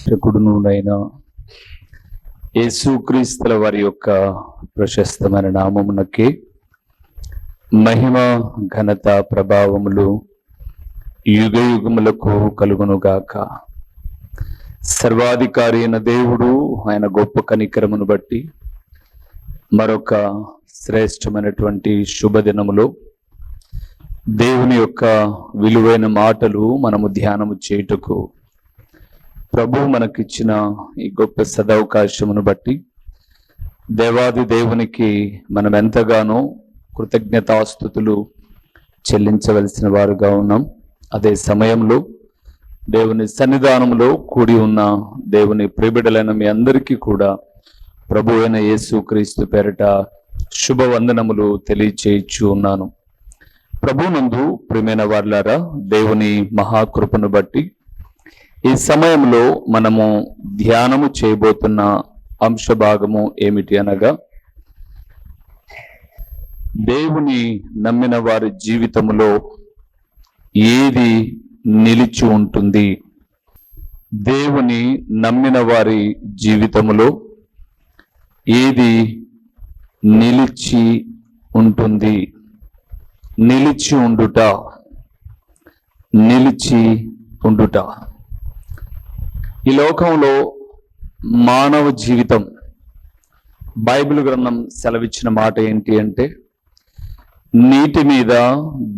రక్షకుడునునైన యేసుక్రీస్తుల వారి యొక్క ప్రశస్తమైన నామమునకి మహిమ ఘనత ప్రభావములు యుగ యుగములకు కలుగునుగాక. సర్వాధికారి అయిన దేవుడు ఆయన గొప్ప కనికరమును బట్టి మరొక శ్రేష్టమైనటువంటి శుభదినములో దేవుని యొక్క విలువైన మాటలు మనము ధ్యానము చేయుటకు ప్రభువు మనకిచ్చిన ఈ గొప్ప సదవకాశమును బట్టి దేవాది దేవునికి మనం ఎంతగానో కృతజ్ఞతాస్తుతులు చెల్లించవలసిన వారుగా ఉన్నాం. అదే సమయంలో దేవుని సన్నిధానంలో కూడి ఉన్న దేవుని ప్రియబిడ్డలైన మీ అందరికీ కూడా ప్రభు అయిన యేసుక్రీస్తు పేరిట శుభవందనములు తెలియచేయచ్చు ఉన్నాను. ప్రభునందు ప్రియమైన వారులారా, దేవుని మహాకృపను బట్టి ఈ సమయంలో మనము ధ్యానము చేయబోతున్న అంశ భాగము ఏమిటి అనగా, దేవుని నమ్మిన వారి జీవితములో ఏది నిలిచి ఉంటుంది? దేవుని నమ్మిన వారి జీవితములో ఏది నిలిచి ఉంటుంది? నిలిచి ఉండుట, నిలిచి ఉండుట. ఈ లోకంలో మానవ జీవితం, బైబిల్ గ్రంథం సెలవిచ్చిన మాట ఏంటి అంటే, నీటి మీద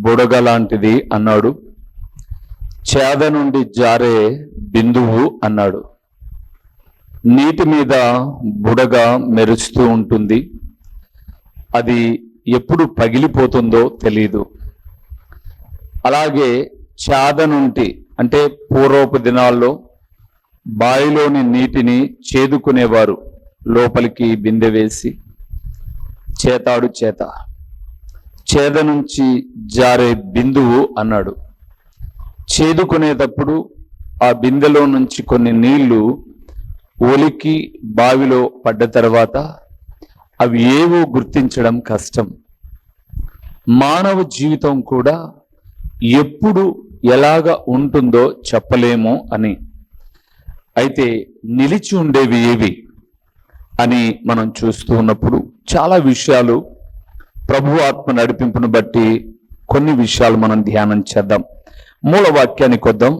బుడగ లాంటిది అన్నాడు, చేద నుండి జారే బిందువు అన్నాడు. నీటి మీద బుడగ మెరుస్తూ ఉంటుంది, అది ఎప్పుడు పగిలిపోతుందో తెలియదు. అలాగే చేద నుండి అంటే పూర్వపు దినాల్లో బావిలోని నీటిని చేదుకునేవారు, లోపలికి బిందె వేసి చేతాడు చేద నుంచి జారే బిందువు అన్నాడు. చేదుకునేటప్పుడు ఆ బిందెలో నుంచి కొన్ని నీళ్లు ఒలికి బావిలో పడ్డ తర్వాత అవి ఏవో గుర్తించడం కష్టం. మానవ జీవితం కూడా ఎప్పుడు ఎలాగ ఉంటుందో చెప్పలేము అని. అయితే నిలిచి ఉండేవి ఏవి అని మనం చూస్తూ ఉన్నప్పుడు చాలా విషయాలు ప్రభు ఆత్మ నడిపింపును బట్టి కొన్ని విషయాలు మనం ధ్యానం చేద్దాం. మూల వాక్యానికి వద్దాం.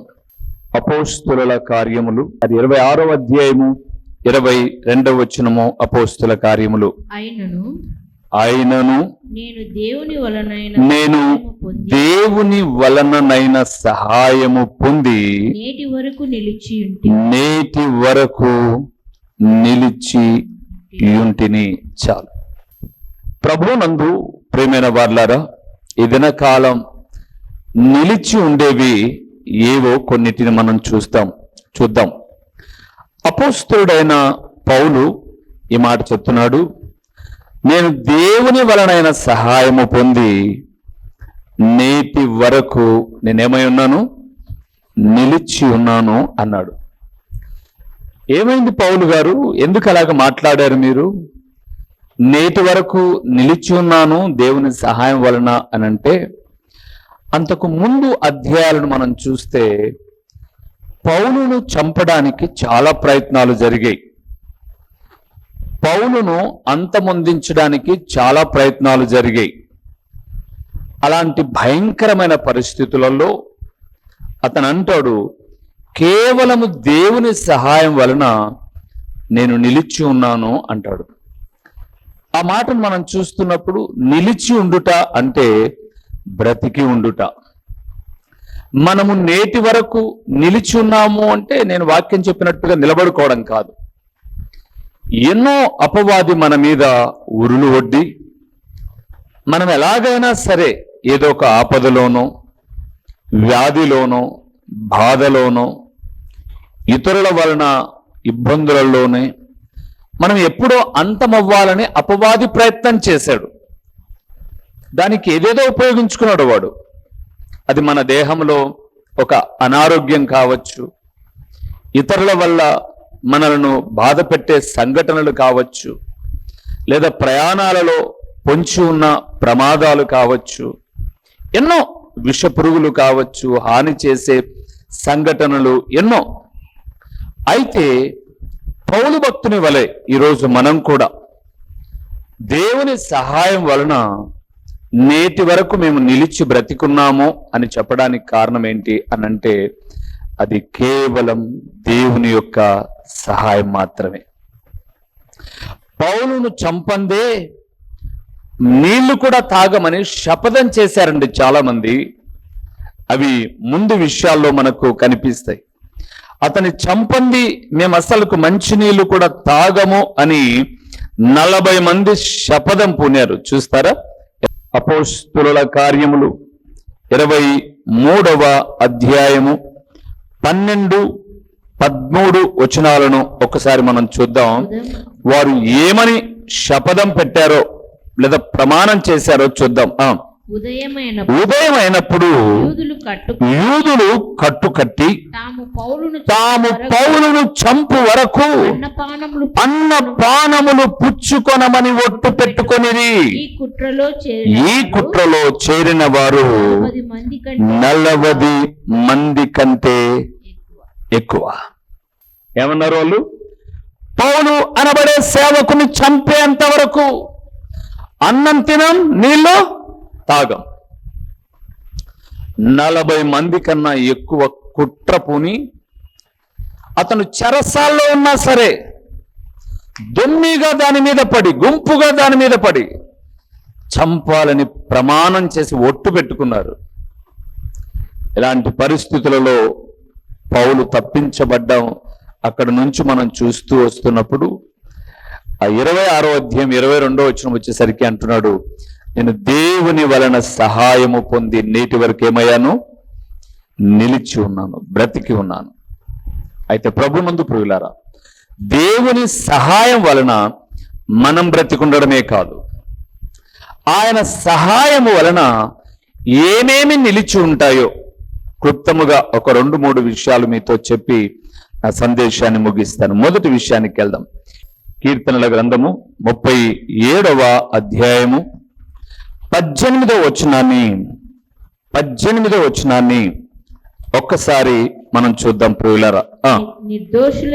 అపోస్తుల కార్యములు, అది 26వ అధ్యాయము 22వ వచనము. అపోస్తుల కార్యములు. ఆయనను నేను దేవుని వలననైన సహాయము పొంది నేటి వరకు నిలిచి యుంటిని. చాలు. ప్రభునందు ప్రియమైన వార్లారా, ఈ దినకాలం నిలిచి ఉండేవి ఏవో కొన్నిటిని మనం చూద్దాం. అపోస్తలుడైన పౌలు ఈ మాట చెప్తున్నాడు, నేను దేవుని వలనైన సహాయము పొంది నేటి వరకు నేనేమై ఉన్నాను? నిలిచి ఉన్నాను అన్నాడు. ఏమైంది పౌలు గారు, ఎందుకు అలాగ మాట్లాడారు మీరు? నేటి వరకు నిలిచి ఉన్నాను దేవుని సహాయం వలన అని అంటే, అంతకు ముందు అధ్యాయాలను మనం చూస్తే పౌలును చంపడానికి చాలా ప్రయత్నాలు జరిగాయి. పౌలును అంతమొందించడానికి చాలా ప్రయత్నాలు జరిగాయి. అలాంటి భయంకరమైన పరిస్థితులలో అతను అంటాడు, కేవలము దేవుని సహాయం వలన నేను నిలిచి ఉన్నాను అంటాడు. ఆ మాటను మనం చూస్తున్నప్పుడు నిలిచి ఉండుట అంటే బ్రతికి ఉండుట. మనము నేటి వరకు నిలిచి ఉన్నాము అంటే నేను వాక్యం చెప్పినట్టుగా నిలబడుకోవడం కాదు. ఎన్నో అపవాది మన మీద ఉరులు ఒడ్డి మనం ఎలాగైనా సరే ఏదో ఒక ఆపదలోనో, వ్యాధిలోనో, బాధలోనో, ఇతరుల వలన ఇబ్బందులలోనే మనం ఎప్పుడో అంతమవ్వాలని అపవాది ప్రయత్నం చేశాడు. దానికి ఏదేదో ఉపయోగించుకున్నాడు వాడు. అది మన దేహంలో ఒక అనారోగ్యం కావచ్చు, ఇతరుల వల్ల మనలను బాధ పెట్టే సంఘటనలు కావచ్చు, లేదా ప్రయాణాలలో పొంచి ఉన్న ప్రమాదాలు కావచ్చు, ఎన్నో విషపురుగులు కావచ్చు, హాని చేసే సంఘటనలు ఎన్నో. అయితే పౌలు భక్తుని వలె ఈరోజు మనం కూడా దేవుని సహాయం వలన నేటి వరకు మేము నిలిచి బ్రతికున్నాము అని చెప్పడానికి కారణం ఏంటి అనంటే అది కేవలం దేవుని యొక్క సహాయం మాత్రమే. పౌలును చంపందే నీళ్లు కూడా తాగమని శపథం చేశారండి చాలా మంది. అవి ముందు విషయాల్లో మనకు కనిపిస్తాయి. అతని చంపంది మేము అసలుకు మంచినీళ్లు కూడా తాగము అని 40 మంది శపథం పూనారు. చూస్తారా? అపోస్తుల కార్యములు 23వ అధ్యాయము 12-13 వచనాలను ఒకసారి మనం చూద్దాం. వారు ఏమని శపథం పెట్టారో లేదా ప్రమాణం చేశారో చూద్దాం. ఉదయమైనప్పుడు యూదులు కట్టుకట్టి తాము పౌలును చంపు వరకు అన్నపానములు పుచ్చుకొనమని ఒట్టు పెట్టుకొనిది. ఈ కుట్రలో చేరిన వారు 40 మంది కంటే ఎక్కువ. ఏమన్నారు వాళ్ళు? పౌలు అనబడే సేవకుని చంపేంత వరకు అన్నం తినం, నీళ్ళు తాగం. 40 మంది కన్నా ఎక్కువ కుట్ర పూని అతను చెరసాల్లో ఉన్నా సరే దొమ్మిగా దాని మీద పడి, గుంపుగా దాని మీద పడి చంపాలని ప్రమాణం చేసి ఒట్టు పెట్టుకున్నారు. ఇలాంటి పరిస్థితులలో పౌలు తప్పించబడ్డాం. అక్కడ నుంచి మనం చూస్తూ వస్తున్నప్పుడు ఆ 26వ అధ్యాయం 22వ వచనం వచ్చేసరికి అంటున్నాడు, నేను దేవుని వలన సహాయము పొంది నేటి వరకు ఏమయ్యాను? నిలిచి ఉన్నాను, బ్రతికి ఉన్నాను. అయితే ప్రభునందు ప్రియులారా, దేవుని సహాయం వలన మనం బ్రతికుండడమే కాదు, ఆయన సహాయము వలన ఏమేమి నిలిచి ఉంటాయో క్లుప్తముగా ఒక 2-3 విషయాలు మీతో చెప్పి నా సందేశాన్ని ముగిస్తాను. మొదటి విషయానికి వెళ్దాం. కీర్తనల గ్రంథము 37వ అధ్యాయము 18వ వచనాన్ని ఒక్కసారి మనం చూద్దాం ప్రియులారా. నిర్దోషుల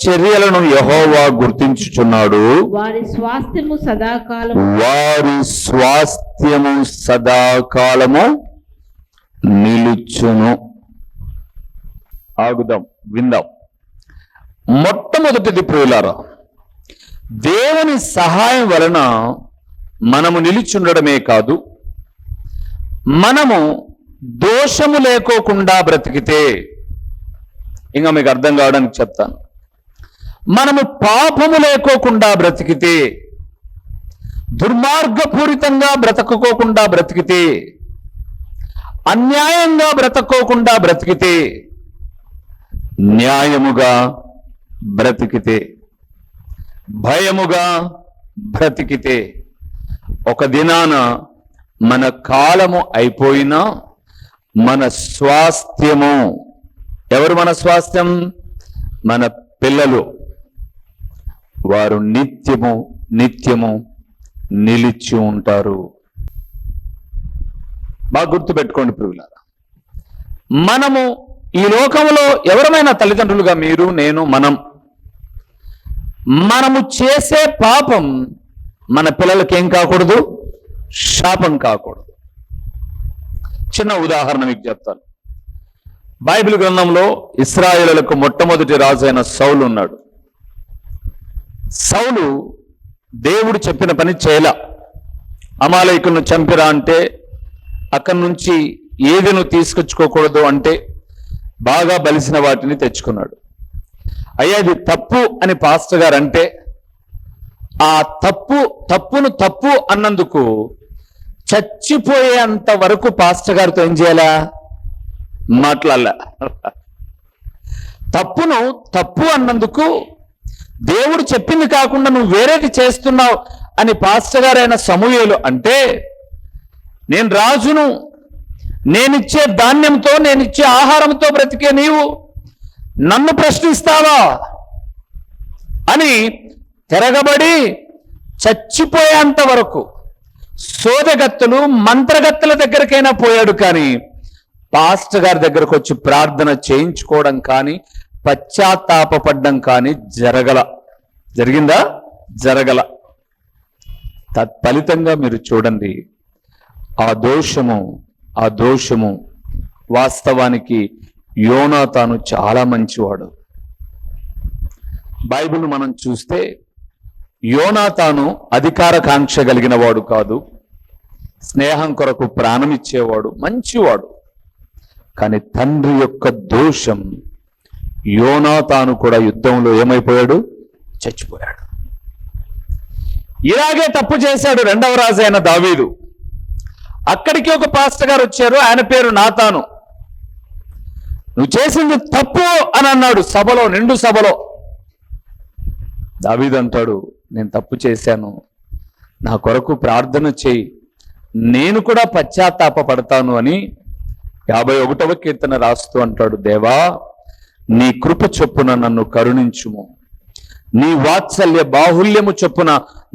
చర్యలను యెహోవా గుర్తించుచున్నాడు, వారి స్వాస్థ్యము సదాకాలము నిలుచును. ఆగుదాం, విందాం. మొట్టమొదటిది ప్రియులారా, దేవుని సహాయం వలన మనము నిలిచుండడమే కాదు, మనము దోషము లేకోకుండా బ్రతికితే, ఇంకా మీకు అర్థం కావడానికి చెప్తాను, మనము పాపము లేకోకుండా బ్రతికితే, దుర్మార్గపూరితంగా బ్రతకకోకుండా బ్రతికితే, అన్యాయంగా బ్రతకకోకుండా బ్రతికితే, న్యాయముగా బ్రతికితే, భయముగా బ్రతికితే, ఒక దినాన మన కాలము అయిపోయినా మన స్వాస్థ్యము, ఎవరు మన స్వాస్థ్యం? మన పిల్లలు. వారు నిత్యము నిలిచి ఉంటారు. బాగా గుర్తుపెట్టుకోండి ప్రియులారా, మనము ఈ లోకంలో ఎవరమైనా తల్లిదండ్రులుగా మీరు, నేను, మనము చేసే పాపం మన పిల్లలకి ఏం కాకూడదు? శాపం కాకూడదు. చిన్న ఉదాహరణ మీకు చెప్తాను. బైబిల్ గ్రంథంలో ఇశ్రాయేలులకు మొట్టమొదటి రాజు అయిన సౌలు ఉన్నాడు. సౌలు దేవుడు చెప్పిన పని చేయలా. అమాలేకులను చంపిరా అంటే అక్కడి నుంచి ఏది నువ్వు తీసుకొచ్చుకోకూడదు అంటే బాగా బలిసిన వాటిని తెచ్చుకున్నాడు. అయ్యా ఇది తప్పు అని పాస్టర్ గారు అంటే ఆ తప్పును తప్పు అన్నందుకు చచ్చిపోయేంత వరకు పాస్టర్ గారితో ఏం చేయాలా? మాట్లాడాల. తప్పును తప్పు అన్నందుకు దేవుడు చెప్పింది కాకుండా నువ్వు వేరేది చేస్తున్నావు అని పాస్టర్ గారైన సమూయేలు అంటే, నేను రాజును, నేనిచ్చే ధాన్యంతో, నేనిచ్చే ఆహారంతో బ్రతికే నీవు నన్ను ప్రశ్నిస్తావా అని తిరగబడి చచ్చిపోయేంత వరకు సోదగత్తలు, మంత్రగత్తల దగ్గరకైనా పోయాడు. కానీ పాస్టర్ గారి దగ్గరకు వచ్చి ప్రార్థన చేయించుకోవడం కానీ, పశ్చాత్తాపపడ్డం కానీ జరిగిందా? జరగల. తత్ఫలితంగా మీరు చూడండి, ఆ దోషము వాస్తవానికి యోనాతాను చాలా మంచివాడు. బైబిల్ మనం చూస్తే యోనాతాను అధికారకాంక్ష కలిగిన వాడు కాదు, స్నేహం కొరకు ప్రాణం ఇచ్చేవాడు, మంచివాడు. కానీ తండ్రి యొక్క దోషం, యోనాతాను కూడా యుద్ధంలో ఏమైపోయాడు? చచ్చిపోయాడు. ఇలాగే తప్పు చేశాడు రెండవ రాజు అయిన దావీదు. అక్కడికి ఒక పాస్టర్ గారు వచ్చారు, ఆయన పేరు నాతాను. నువ్వు చేసింది తప్పు అని అన్నాడు సభలో, నిండు సభలో. దావీదు అంటాడు, నేను తప్పు చేశాను, నా కొరకు ప్రార్థన చేయి, నేను కూడా పశ్చాత్తాప పడతాను అని 51వ కీర్తన రాస్తూ అంటాడు, దేవా నీ కృప చొప్పున నన్ను కరుణించుము, నీ వాత్సల్య బాహుల్యము చొప్పున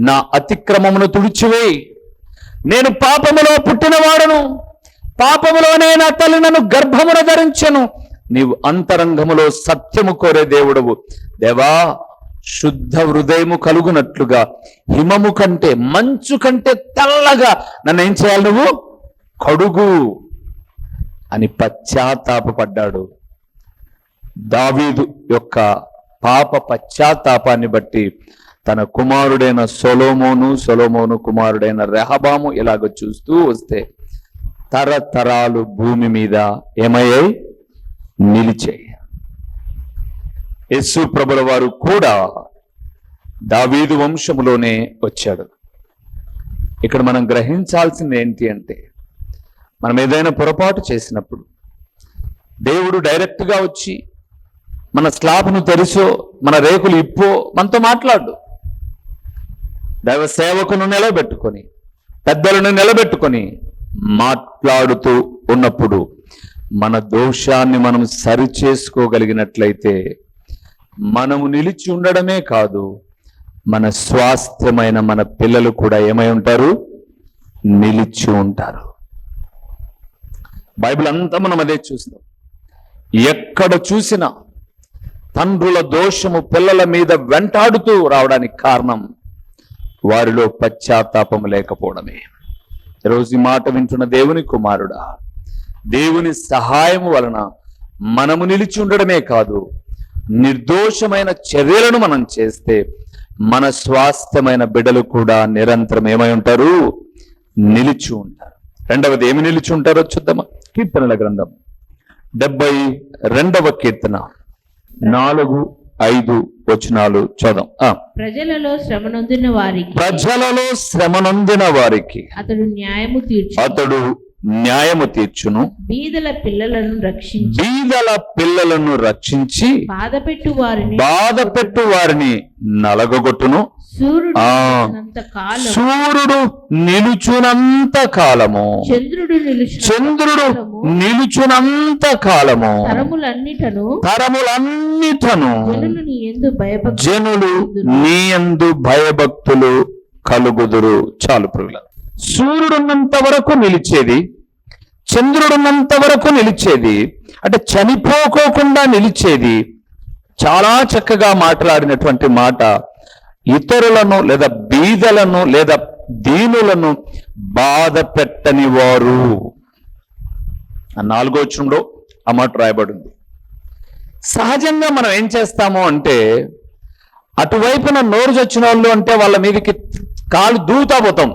నా అతిక్రమమును తుడిచివేయి. నేను పాపములో పుట్టినవాడను, పాపములోనే నా తల్లి నన్ను గర్భమున ధరించెను. నీవు అంతరంగములో సత్యము కోరే దేవుడవు. దేవా శుద్ధ హృదయము కలుగునట్లుగా హిమము కంటే, మంచు కంటే తెల్లగా నన్ను ఏం చేయాలి? నువ్వు కడుగు అని పశ్చాత్తాపడ్డాడు. దావీదు యొక్క పాప పశ్చాత్తాపాన్ని బట్టి తన కుమారుడైన సొలొమోను కుమారుడైన రెహబాము ఇలాగ చూస్తూ వస్తే తరతరాలు భూమి మీద ఏమయ్యాయి? నిలిచాయి. యేసు ప్రభుల వారు కూడా దావీదు వంశములోనే వచ్చాడు. ఇక్కడ మనం గ్రహించాల్సింది ఏంటి అంటే, మనం ఏదైనా పొరపాటు చేసినప్పుడు దేవుడు డైరెక్ట్గా వచ్చి మన స్లాబ్ను తెరిచో, మన రేకులు ఇప్పో మనతో మాట్లాడు. దైవ సేవకును నిలబెట్టుకొని, పెద్దలను నిలబెట్టుకొని మాట్లాడుతూ ఉన్నప్పుడు మన దోషాన్ని మనం సరిచేసుకోగలిగినట్లయితే మనము నిలిచి ఉండడమే కాదు, మన స్వాస్థ్యమైన మన పిల్లలు కూడా ఏమై ఉంటారు? నిలిచి ఉంటారు. బైబిల్ అంతా మనం అదే చూస్తాం. ఎక్కడ చూసినా తండ్రుల దోషము పిల్లల మీద వెంటాడుతూ రావడానికి కారణం వారిలో పశ్చాత్తాపం లేకపోవడమే. ఈరోజు ఈ మాట వింటున్న దేవుని కుమారుడా, దేవుని సహాయము వలన మనము నిలిచి ఉండడమే కాదు, నిర్దోషమైన చర్యలను మనం చేస్తే మన స్వాస్థ్యమైన బిడ్డలు కూడా నిరంతరం ఏమై ఉంటారు? నిలిచి ఉంటారు. రెండవది ఏమి నిలిచి ఉంటారో చూద్దామా? కీర్తనల గ్రంథం 72వ కీర్తన 4-5 వచనాలు చూద్దాం. ప్రజలలో శ్రమ నొందిన వారికి అతడు న్యాయము తీర్చును. బీదల పిల్లలను రక్షించి బాధపెట్టు వారిని నలగొట్టును. సూర్యుడు నిలుచునంత కాలము, చంద్రుడు నిలుచునంత కాలము, తరములన్నిటను జనులు నీ యందు భయభక్తులు కలుగుదురు. చాలు ప్రియుల, సూర్యుడున్నంత వరకు నిలిచేది, చంద్రుడున్నంత వరకు నిలిచేది, అంటే చనిపోకోకుండా నిలిచేది. చాలా చక్కగా మాట్లాడినటువంటి మాట, ఇతరులను లేదా బీదలను లేదా దీనులను బాధ పెట్టని వారు. 4వ వచనంలో ఆ మాట రాయబడింది. సహజంగా మనం ఏం చేస్తాము అంటే, అటువైపున నోరు చచ్చిన వాళ్ళు అంటే వాళ్ళ మీదకి కాలు దూతా పోతాం.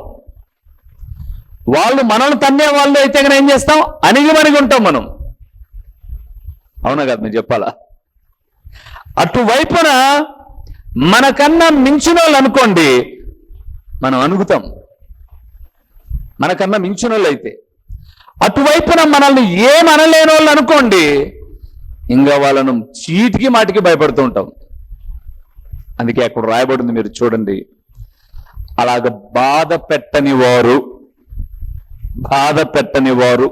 వాళ్ళు మనల్ని తన్నే వాళ్ళు అయితే కనుక ఏం చేస్తాం? అణిగి ఉంటాం మనం. అవునా కదా? మీరు చెప్పాలా? అటువైపున మనకన్నా మించిన వాళ్ళు అనుకోండి, మనం అణుగుతాం. మనకన్నా మించిన వాళ్ళు అయితే, అటువైపున మనల్ని ఏమనలేని వాళ్ళు అనుకోండి, ఇంకా వాళ్ళను చీటికి మాటికి భయపడుతూ ఉంటాం. అందుకే అక్కడ రాయబడింది, మీరు చూడండి, అలాగ బాధ పెట్టని వారు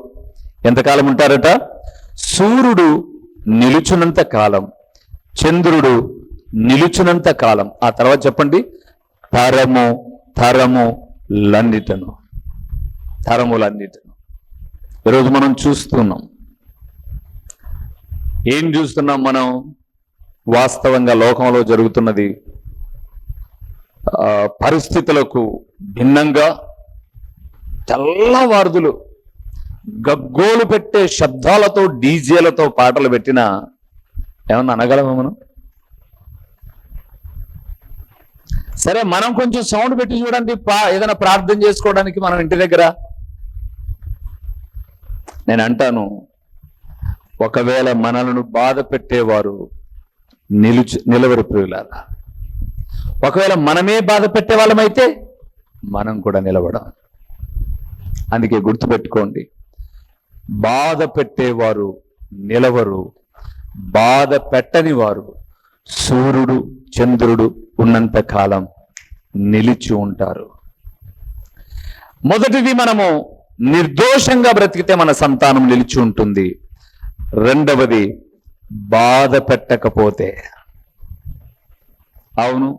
ఎంతకాలం ఉంటారట? సూర్యుడు నిలుచునంత కాలం, చంద్రుడు నిలుచునంత కాలం. ఆ తర్వాత చెప్పండి, తరములన్నిటను. ఈరోజు మనం చూస్తున్నాం. ఏం చూస్తున్నాం? మనం వాస్తవంగా లోకంలో జరుగుతున్నది పరిస్థితులకు భిన్నంగా తెల్లవారుదులు గగ్గోలు పెట్టే శబ్దాలతో డీజేలతో పాటలు పెట్టినా ఏమన్నా అనగలమా మనం? సరే, మనం కొంచెం సౌండ్ పెట్టి చూడండి ఏదైనా ప్రార్థన చేసుకోవడానికి మనం ఇంటి దగ్గర. నేను అంటాను, ఒకవేళ మనలను బాధ పెట్టేవారు నిలవరు ప్రియులారా. ఒకవేళ మనమే బాధ పెట్టే వాళ్ళమైతే మనం కూడా నిలవడం. అందుకే గుర్తుపెట్టుకోండి, బాధ పెట్టేవారు నిలవరు, బాధ పెట్టని వారు సూర్యుడు చంద్రుడు ఉన్నంత కాలం నిలిచి ఉంటారు. మొదటిది, మనము నిర్దోషంగా బ్రతికితే మన సంతానం నిలిచి ఉంటుంది. రెండవది, బాధ పెట్టకపోతే. అవును,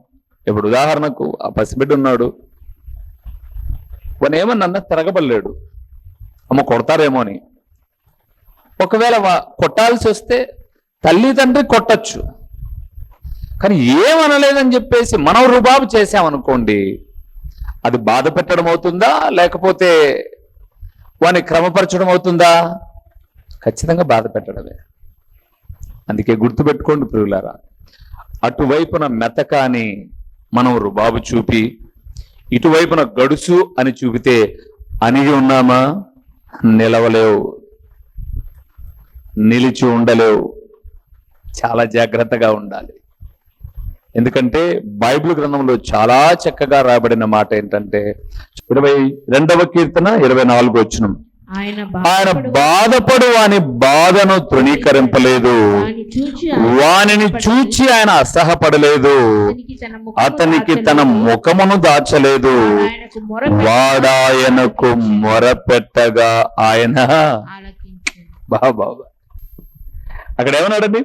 ఇప్పుడు ఉదాహరణకు ఆ పసిబిడ్డ ఉన్నాడు, వాడు ఏమన్నా తిరగబడలేడు, అమ్మ కొడతారేమో అని. ఒకవేళ కొట్టాల్సి వస్తే తల్లి తండ్రి కొట్టచ్చు, కానీ ఏమనలేదని చెప్పేసి మనం రుబాబు చేసామనుకోండి, అది బాధ పెట్టడం అవుతుందా లేకపోతే వాని క్రమపరచడం అవుతుందా? ఖచ్చితంగా బాధ పెట్టడమే. అందుకే గుర్తుపెట్టుకోండి ప్రియులారా, అటువైపున మెతక అని మనం రుబాబు చూపి ఇటువైపున గడుసు అని చూపితే అణిగి ఉన్నామా? నిలవలేవు, నిలిచి ఉండలేవు. చాలా జాగ్రత్తగా ఉండాలి. ఎందుకంటే బైబిల్ గ్రంథంలో చాలా చక్కగా రాయబడిన మాట ఏంటంటే 22వ కీర్తన 24వ వచనం, ఆయన బాధపడు వాని బాధను తృణీకరింపలేదు, వానిని చూచి ఆయన అసహపడలేదు, అతనికి తన ముఖమును దాచలేదు, వాడాయనకు మొరపెట్టగా ఆయన. బాబా అక్కడ ఏమన్నాడండి?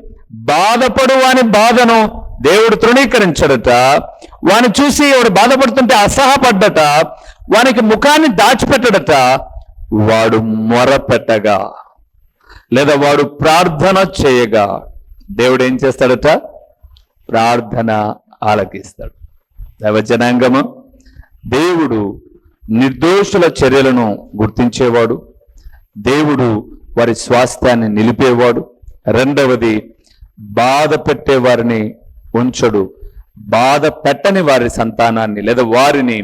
బాధపడు వాని బాధను దేవుడు తృణీకరించడట, వాని చూసి ఎవడు బాధపడుతుంటే అసహపడ్డట, వానికి ముఖాన్ని దాచిపెట్టడట, వాడు మొరపెట్టగా లేదా వాడు ప్రార్థన చేయగా దేవుడు ఏం చేస్తాడట? ప్రార్థన ఆలకిస్తాడు. దైవజనాంగము, దేవుడు నిర్దోషుల చర్యలను గుర్తించేవాడు, దేవుడు వారి స్వాస్థ్యాన్ని నిలిపేవాడు. రెండవది, బాధ పెట్టే వారిని ఉంచడు, బాధ పెట్టని వారి సంతానాన్ని లేదా వారిని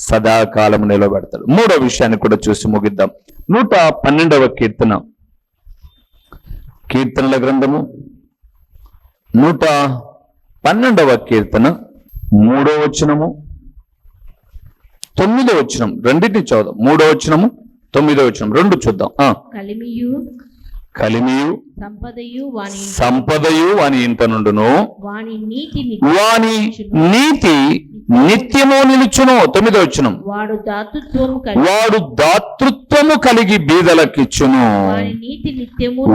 సదాకాలం నిలబెడతాడు. మూడో విషయాన్ని కూడా చూసి ముగిద్దాం. 112వ కీర్తన, కీర్తనల గ్రంథము 112వ కీర్తన 3వ వచనము 9వ వచనం, రెండింటిని చూద్దాం. 3వ వచనము 9వ వచనం రెండు చూద్దాం. కలిమియు సంపదయు వాని ఇంట నుండును, వాని నీతి నిత్యము నిలుచును. 9వ వచనం, వాడు దాతృత్వము కలిగి బీదలకిచ్చును,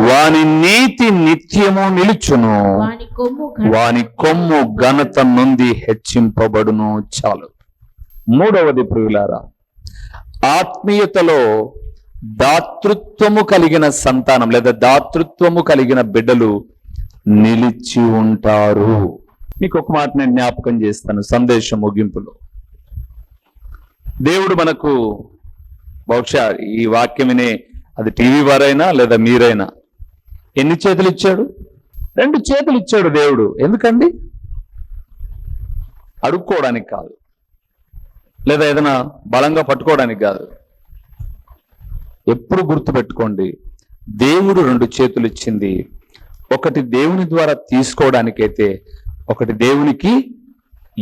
వాని నీతి నిత్యము నిలుచును, వాని కొమ్ము ఘనత నుండి హెచ్చింపబడును. చాలు. మూడవది ప్రియులారా, ఆత్మీయతలో దాతృత్వము కలిగిన సంతానం లేదా దాతృత్వము కలిగిన బిడ్డలు నిలిచి ఉంటారు. మీకు ఒక మాట నేను జ్ఞాపకం చేస్తాను సందేశం ముగింపులో. దేవుడు మనకు బహుశా ఈ వాక్యం వినే అది టీవీ వారైనా లేదా మీరైనా ఎన్ని చేతులు ఇచ్చాడు? 2 చేతులు ఇచ్చాడు దేవుడు. ఎందుకండి? అడుక్కోవడానికి కాదు, లేదా ఏదైనా బలంగా పట్టుకోవడానికి కాదు. ఎప్పుడు గుర్తుపెట్టుకోండి, దేవుడు 2 చేతులు ఇచ్చింది, ఒకటి దేవుని ద్వారా తీసుకోవడానికైతే ఒకటి దేవునికి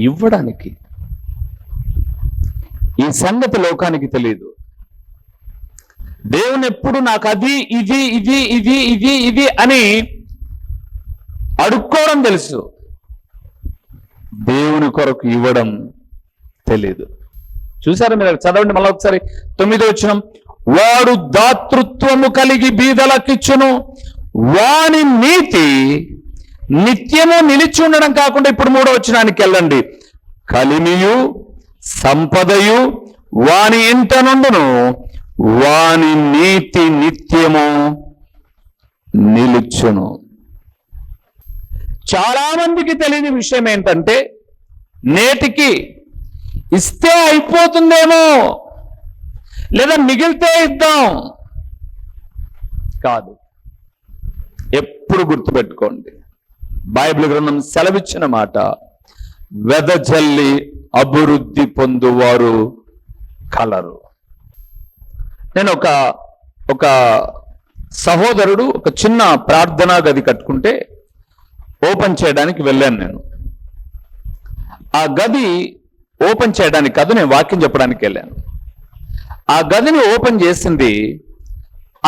ఇవ్వడానికి. ఈ సంగతి లోకానికి తెలియదు. దేవుని ఎప్పుడు నాకు అది ఇది ఇది ఇది ఇది ఇది అని అడుక్కోవడం తెలుసు, దేవుని కొరకు ఇవ్వడం తెలియదు. చూసారా? మీరు చదవండి మళ్ళీ ఒకసారి 9వ వచనం, వాడు దాతృత్వము కలిగి బీదలకిచ్చును, వాని నీతి నిత్యము నిలిచి ఉండడం కాకుండా ఇప్పుడు 3వ వచనానికి వెళ్ళండి. కలిమియు సంపదయు వాని ఇంట నుండును, వాని నీతి నిత్యము నిలుచును. చాలా మందికి తెలియని విషయం ఏంటంటే, నేటికి ఇస్తే అయిపోతుందేమో, లేదా మిగిలితే ఇద్దాం కాదు. ఎప్పుడు గుర్తుపెట్టుకోండి, బైబిల్ గ్రంథం సెలవిచ్చిన మాట, వెదజల్లి అభివృద్ధి పొందువారు కలరు. నేను ఒక సహోదరుడు ఒక చిన్న ప్రార్థనా గది కట్టుకుంటే ఓపెన్ చేయడానికి వెళ్ళాను. నేను ఆ గది ఓపెన్ చేయడానికి కాదు, నేను వాక్యం చెప్పడానికి వెళ్ళాను. ఆ గదిని ఓపెన్ చేసింది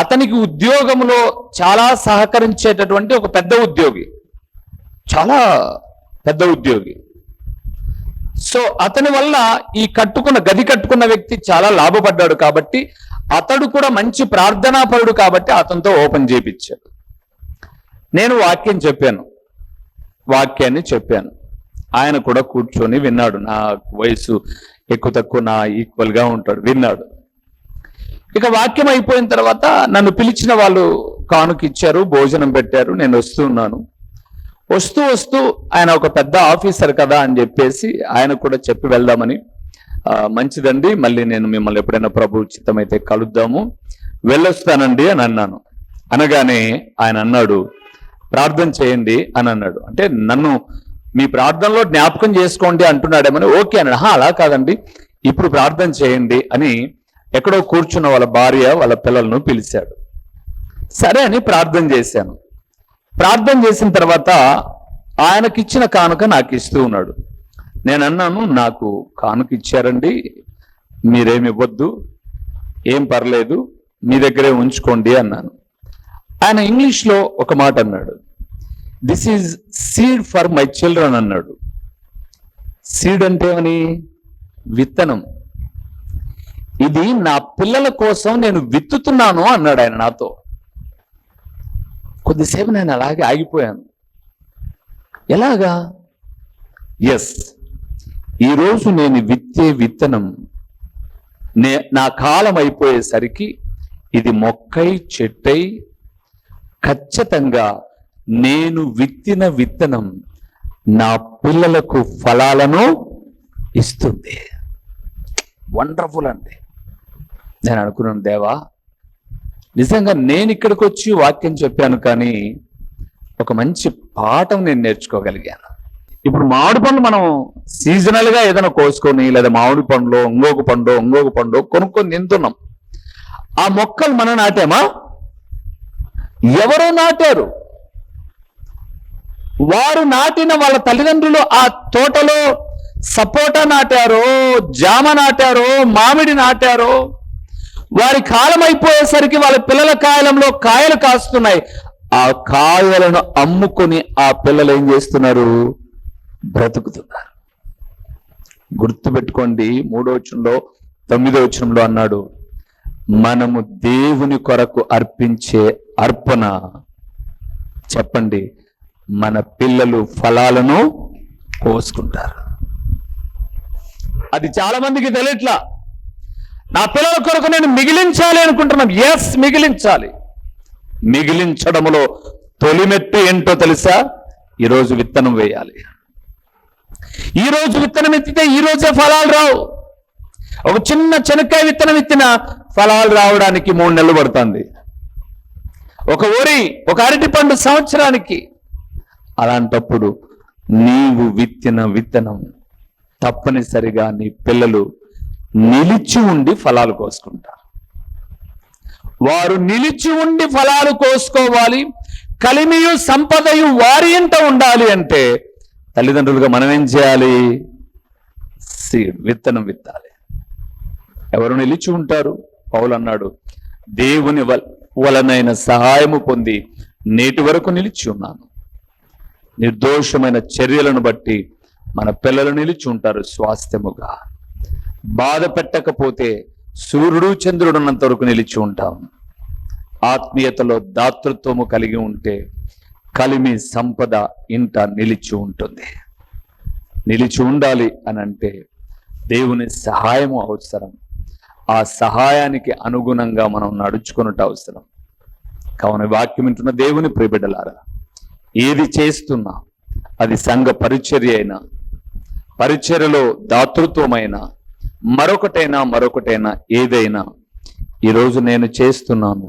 అతనికి ఉద్యోగంలో చాలా సహకరించేటటువంటి ఒక పెద్ద ఉద్యోగి, చాలా పెద్ద ఉద్యోగి. సో అతని వల్ల ఈ గది కట్టుకున్న వ్యక్తి చాలా లాభపడ్డాడు కాబట్టి, అతడు కూడా మంచి ప్రార్థనాపరుడు కాబట్టి అతనితో ఓపెన్ చేయించాడు. నేను వాక్యాన్ని చెప్పాను. ఆయన కూడా కూర్చొని విన్నాడు. నా వయసు ఎక్కువ తక్కువ నా ఈక్వల్గా ఉంటాడు, విన్నాడు. ఇక వాక్యం అయిపోయిన తర్వాత నన్ను పిలిచిన వాళ్ళు కానుక ఇచ్చారు, భోజనం పెట్టారు. నేను వస్తున్నాను. వస్తూ ఆయన ఒక పెద్ద ఆఫీసర్ కదా అని చెప్పేసి ఆయన కూడా చెప్పి వెళ్దామని, మంచిదండి, మళ్ళీ నేను మిమ్మల్ని ఎప్పుడైనా ప్రభు చిత్తమైతే కలుద్దాము, వెళ్ళొస్తానండి అని అన్నాను. అనగానే ఆయన అన్నాడు, ప్రార్థన చేయండి అని అన్నాడు. అంటే నన్ను మీ ప్రార్థనలో జ్ఞాపకం చేసుకోండి అంటున్నాడేమని. ఓకే అన్నాడు. అలా కాదండి, ఇప్పుడు ప్రార్థన చేయండి అని ఎక్కడో కూర్చున్న వాళ్ళ భార్య వాళ్ళ పిల్లలను పిలిచాడు. సరే అని ప్రార్థన చేశాను. ప్రార్థన చేసిన తర్వాత ఆయనకిచ్చిన కానుక నాకు ఇస్తూ ఉన్నాడు. నేను అన్నాను, నాకు కానుక ఇచ్చారండి, మీరేమి ఇవ్వద్దు, ఏం పర్లేదు, మీ దగ్గరే ఉంచుకోండి అన్నాను. ఆయన ఇంగ్లీష్లో ఒక మాట అన్నాడు, this is seed for my children అన్నాడు. సీడ్ అంటే ఏమని? విత్తనం. ఇది నా పిల్లల కోసం నేను విత్తుతున్నాను అన్నాడు ఆయన నాతో. కొద్దిసేపు నేను అలాగే ఆగిపోయాను. ఎలాగా? ఎస్, ఈరోజు నేను విత్తే విత్తనం నా కాలం అయిపోయేసరికి ఇది మొక్కై చెట్టై ఖచ్చితంగా నేను విత్తిన విత్తనం నా పిల్లలకు ఫలాలను ఇస్తుంది. వండర్ఫుల్ అండి. నేను అనుకున్నాను, దేవా, నిజంగా నేను ఇక్కడికి వచ్చి వాక్యం చెప్పాను, కానీ ఒక మంచి పాఠం నేను నేర్చుకోగలిగాను. ఇప్పుడు మామిడి పండు మనం సీజనల్ గా ఏదైనా కోసుకొని, లేదా మామిడి పండులో ఇంకొక పండు కొనుక్కొని తింటున్నాం. ఆ మొక్కలు మనం నాటామా? ఎవరో నాటారు. వారు నాటిన వాళ్ళ తల్లిదండ్రులు ఆ తోటలో సపోటా నాటారో, జామ నాటారో, మామిడి నాటారో. వారి కాలం అయిపోయేసరికి వాళ్ళ పిల్లల కాలంలో కాయలు కాస్తున్నాయి. ఆ కాయలను అమ్ముకొని ఆ పిల్లలు ఏం చేస్తున్నారు? బ్రతుకుతున్నారు. గుర్తుపెట్టుకోండి, 3వ వచనంలో 9వ వచనంలో అన్నాడు, మనము దేవుని కొరకు అర్పించే అర్పణ, చెప్పండి, మన పిల్లలు ఫలాలను కోసుకుంటారు. అది చాలా మందికి తెలియట్లా. నా పిల్లల కొరకు నేను మిగిలించాలి అనుకుంటున్నాను. ఎస్, మిగిలించాలి. మిగిలించడంలో తొలిమెట్టు ఏంటో తెలుసా? ఈరోజు విత్తనం వేయాలి. ఈరోజు విత్తనం ఎత్తితే ఈరోజే ఫలాలు రావు. ఒక చిన్న చెనక్కాయ విత్తనం ఎత్తిన ఫలాలు రావడానికి 3 నెలలు పడుతుంది. ఒక అరటి పండు సంవత్సరానికి. అలాంటప్పుడు నీవు విత్తిన విత్తనం తప్పనిసరిగా నీ పిల్లలు నిలిచి ఉండి ఫలాలు కోసుకుంటారు. వారు నిలిచి ఉండి ఫలాలు కోసుకోవాలి. కలిమియు సంపదయు వారి ఇంట ఉండాలి అంటే తల్లిదండ్రులుగా మనం ఏం చేయాలి? విత్తనం విత్తాలి. ఎవరు నిలిచి ఉంటారు? పౌలు అన్నాడు, దేవుని వలనైన సహాయము పొంది నేటి వరకు నిలిచి ఉన్నాను. నిర్దోషమైన చర్యలను బట్టి మన పిల్లలు నిలిచి ఉంటారు స్వాస్థ్యముగా. బాధ పెట్టకపోతే సూర్యుడు చంద్రుడు ఉన్నంత వరకు నిలిచి ఉంటాం. ఆత్మీయతలో దాతృత్వము కలిగి ఉంటే కలిమి సంపద ఇంట నిలిచి ఉంటుంది. నిలిచి ఉండాలి అని అంటే దేవుని సహాయము అవసరం. ఆ సహాయానికి అనుగుణంగా మనం నడుచుకున్నట్టు అవసరం. కావున వాక్యం వింటున్న దేవుని ప్రియబిడ్డలారా, ఏది చేస్తున్నా అది సంఘ పరిచర్య అయినా, పరిచర్యలో దాతృత్వమైన, మరొకటైనా ఏదైనా ఈరోజు నేను చేస్తున్నాను,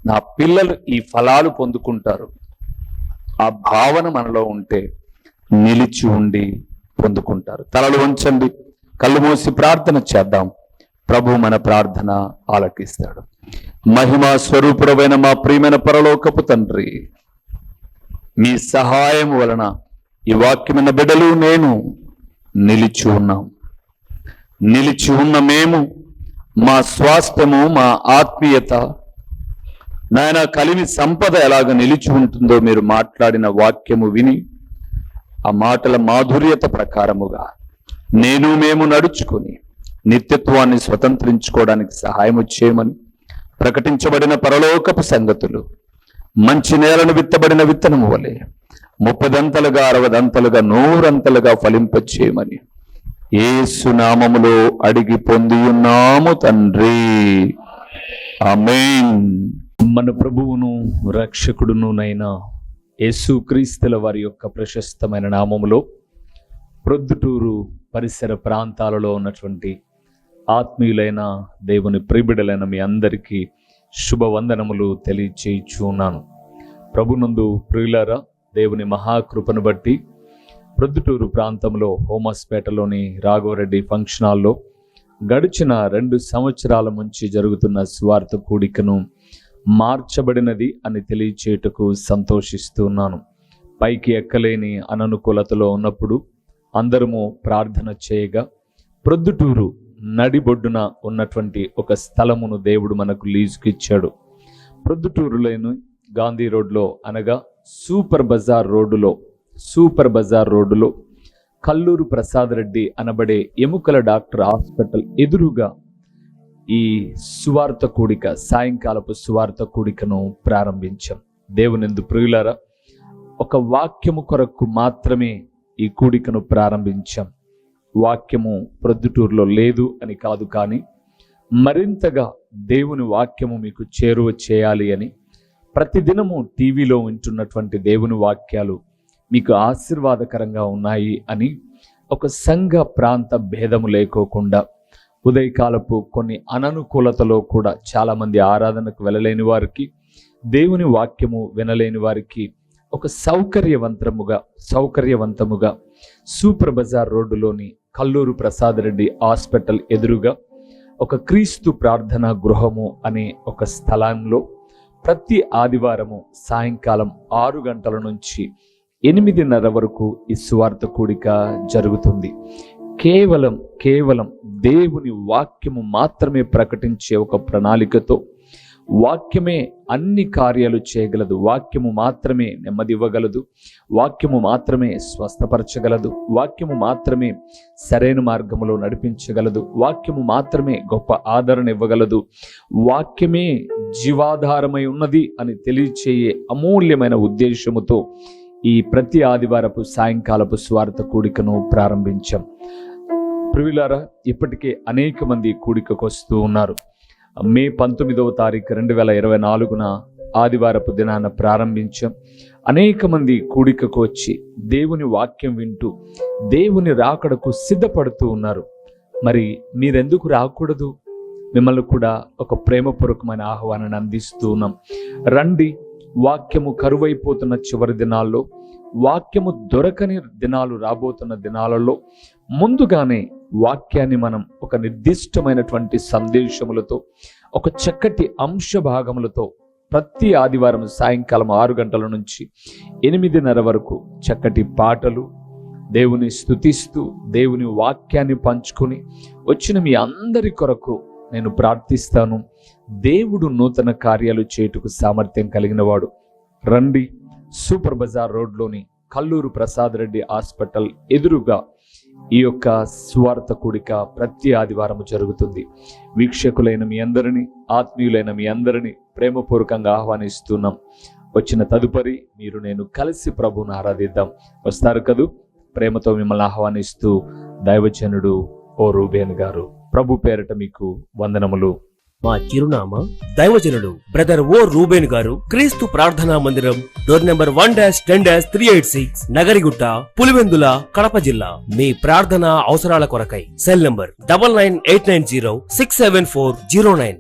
నా పిల్లలు ఈ ఫలాలు పొందుకుంటారు, ఆ భావన మనలో ఉంటే నిలిచి ఉండి పొందుకుంటారు. తలలు వంచండి, కళ్ళు మూసి ప్రార్థన చేద్దాం. ప్రభు మన ప్రార్థన ఆలకిస్తాడు. మహిమా స్వరూపుడమైన మా ప్రియమైన పరలోకపు తండ్రి, మీ సహాయం వలన ఈ వాక్యమైన బిడ్డలు నేను నిలిచి ఉన్నాం. నిలిచి ఉన్న మేము, మా స్వాస్థ్యము, మా ఆత్మీయత, నాయన కలిమి సంపద ఎలాగ నిలిచి ఉంటుందో మీరు మాట్లాడిన వాక్యము విని ఆ మాటల మాధుర్యత ప్రకారముగా మేము నడుచుకొని నిత్యత్వాన్ని స్వతంత్రించుకోవడానికి సహాయం చేయమని ప్రకటించబడిన పరలోకపు సంగతులు మంచి నేలను విత్తబడిన విత్తనము వలె 30దంతలుగా 60దంతలుగా 100 ఫలింపచేయమని యేసు నామములో అడిగి పొంది ఉన్నాము తండ్రి, ఆమేన్. మన ప్రభువును రక్షకుడునునైనా యేసుక్రీస్తుల వారి యొక్క ప్రశస్తమైన నామములో ప్రొద్దుటూరు పరిసర ప్రాంతాలలో ఉన్నటువంటి ఆత్మీయులైన దేవుని ప్రియబిడ్డలైన మీ అందరికీ శుభవందనములు తెలియచేయుచున్నాను. ప్రభునందు ప్రియులారా, దేవుని మహాకృపను బట్టి ప్రొద్దుటూరు ప్రాంతంలో హోమస్పేటలోని రాఘవరెడ్డి ఫంక్షన్ హాల్లో గడిచిన 2 సంవత్సరాల నుంచి జరుగుతున్న సువార్త కూడికను మార్చబడినది అని తెలియచేయుటకు సంతోషిస్తున్నాను. పైకి ఎక్కలేని అననుకూలతలో ఉన్నప్పుడు అందరము ప్రార్థన చేయగా ప్రొద్దుటూరు నడిబొడ్డున ఉన్నటువంటి ఒక స్థలమును దేవుడు మనకు లీజుకి ఇచ్చాడు. ప్రొద్దుటూరులోని గాంధీ రోడ్లో, అనగా సూపర్ బజార్ రోడ్డులో కల్లూరు ప్రసాద్ రెడ్డి అనబడే ఎముకల డాక్టర్ హాస్పిటల్ ఎదురుగా ఈ సువార్త కూడిక, సాయంకాలపు సువార్త కూడికను ప్రారంభించాం. దేవునిందు ప్రియులారా, ఒక వాక్యము కొరకు మాత్రమే ఈ కూడికను ప్రారంభించాం. వాక్యము ప్రొద్దుటూరులో లేదు అని కాదు, కానీ మరింతగా దేవుని వాక్యము మీకు చేరువ చేయాలి అని, ప్రతిదినము టీవీలో వింటున్నటువంటి దేవుని వాక్యాలు మీకు ఆశీర్వాదకరంగా ఉన్నాయి అని, ఒక సంఘ ప్రాంత భేదము లేకోకుండా ఉదయకాలపు కొన్ని అననుకూలతలో కూడా చాలామంది ఆరాధనకు వెళ్ళలేని వారికి, దేవుని వాక్యము వినలేని వారికి ఒక సౌకర్యవంతముగా సూపర్ బజార్ రోడ్డులోని కల్లూరు ప్రసాద్ రెడ్డి హాస్పిటల్ ఎదురుగా ఒక క్రీస్తు ప్రార్థనా గృహము అనే ఒక స్థలంలో ప్రతి ఆదివారము సాయంకాలం 6 గంటల నుంచి 8:30 వరకు ఈ సువార్త కూడిక జరుగుతుంది. కేవలం దేవుని వాక్యము మాత్రమే ప్రకటించే ఒక ప్రణాళికతో, వాక్యమే అన్ని కార్యాలు చేయగలదు, వాక్యము మాత్రమే నెమ్మది ఇవ్వగలదు, వాక్యము మాత్రమే స్వస్థపరచగలదు, వాక్యము మాత్రమే సరైన మార్గములో నడిపించగలదు, వాక్యము మాత్రమే గొప్ప ఆదరణ ఇవ్వగలదు, వాక్యమే జీవాధారమై ఉన్నది అని తెలియచేయే అమూల్యమైన ఉద్దేశముతో ఈ ప్రతి ఆదివారపు సాయంకాలపు స్వార్థ కూడికను ప్రారంభించాం. ప్రియులారా, ఇప్పటికే అనేక మంది కూడికకు వస్తూ ఉన్నారు. మే 19వ తారీఖు 2024 ఆదివారపు దినాన ప్రారంభించాం. అనేక మంది కూడికకు వచ్చి దేవుని వాక్యం వింటూ దేవుని రాకడకు సిద్ధపడుతూ ఉన్నారు. మరి మీరెందుకు రాకూడదు? మిమ్మల్ని కూడా ఒక ప్రేమపూర్వకమైన ఆహ్వానాన్ని అందిస్తూ ఉన్నాం. రండి. వాక్యము కరువైపోతున్న చివరి దినాల్లో, వాక్యము దొరకని దినాలు రాబోతున్న దినాలలో ముందుగానే వాక్యాన్ని మనం ఒక నిర్దిష్టమైనటువంటి సందేశములతో, ఒక చక్కటి అంశ భాగములతో ప్రతి ఆదివారం సాయంకాలం 6 గంటల నుంచి 8:30 వరకు చక్కటి పాటలు, దేవుని స్తుతిస్తూ దేవుని వాక్యాన్ని పంచుకొని వచ్చిన మీ అందరి కొరకు నేను ప్రార్థిస్తాను. దేవుడు నూతన కార్యాలు చేయుటకు సామర్థ్యం కలిగిన వాడు. రండి. సూపర్ బజార్ రోడ్లోని కల్లూరు ప్రసాద్ రెడ్డి హాస్పిటల్ ఎదురుగా ఈ యొక్క సువార్త కూడిక ప్రతి ఆదివారము జరుగుతుంది. వీక్షకులైన మీ అందరినీ, ఆత్మీయులైన మీ అందరినీ ప్రేమపూర్వకంగా ఆహ్వానిస్తున్నాం. వచ్చిన తదుపరి నేను కలిసి ప్రభువును ఆరాధిద్దాం. వస్తారు కదూ? ప్రేమతో మిమ్మల్ని ఆహ్వానిస్తూ దైవజనుడు ఓ రూబేన్ గారు. ప్రభు పేరట మీకు వందనములు. మా చిరునామా దైవజనులు బ్రదర్ ఓ రూబేన్ గారు, క్రీస్తు ప్రార్థనా మందిరం, డోర్ నెంబర్ 1-10-386, నగరిగుట్ట, పులివెందుల, కడప జిల్లా. మీ ప్రార్థనా అవసరాల కొరకై సెల్ నంబర్ 9989067409.